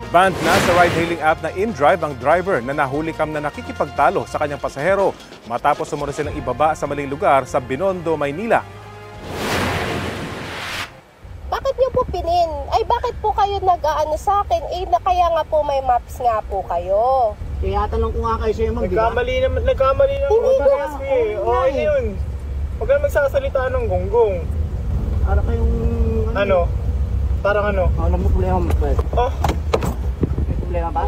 Banned na sa ride-hailing app na InDrive ang driver na nahulikam na nakikipagtalo sa kanyang pasahero matapos sumunod silang ibaba sa maling lugar sa Binondo, Maynila. Bakit niyo po pinin? Ay, bakit po kayo nag-aano sa akin? Eh, kaya nga po may maps nga po kayo. Kaya tanong ko nga kayo sa'yo, mag, diba? Nagkamali naman kasi eh. Okay na yun. Huwag ka magsasalita ng gonggong. Para kayong... Ano? Parang ano? Alam mo problema mo, pwede. Oh, May problema ba?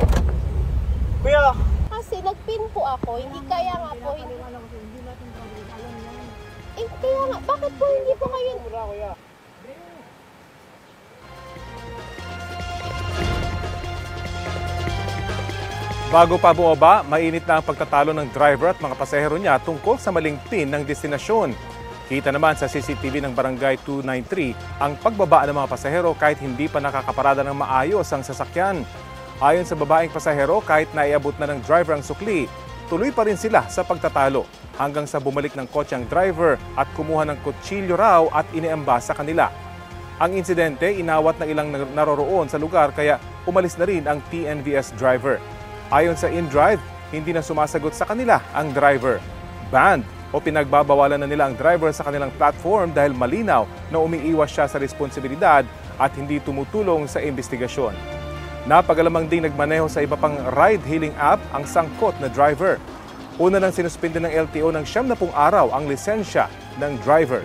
kuya! Kasi nag-pin po ako, hindi kaya nga po. Hindi, eh, kaya nga, bakit po hindi po kayo... Mura, kuya. Bago pa bumaba, mainit na ang pagtatalo ng driver at mga pasahero niya tungkol sa maling pin ng destinasyon. Kita naman sa CCTV ng Barangay 293 ang pagbaba ng mga pasahero kahit hindi pa nakakaparada ng maayos ang sasakyan. Ayon sa babaeng pasahero, kahit naiabot na ng driver ang sukli, tuloy pa rin sila sa pagtatalo hanggang sa bumalik ng kotse ang driver at kumuha ng kutsilyo raw at iniamba sa kanila. Ang insidente, inawat ng ilang naroroon sa lugar kaya umalis na rin ang TNVS driver. Ayon sa InDrive, hindi na sumasagot sa kanila ang driver. Banned o pinagbabawalan na nila ang driver sa kanilang platform dahil malinaw na umiiwas siya sa responsibilidad at hindi tumutulong sa investigasyon. Napagalamang ding nagmaneho sa iba pang ride-hailing app ang sangkot na driver. Una nang sinuspinde ng LTO ng 70 araw ang lisensya ng driver.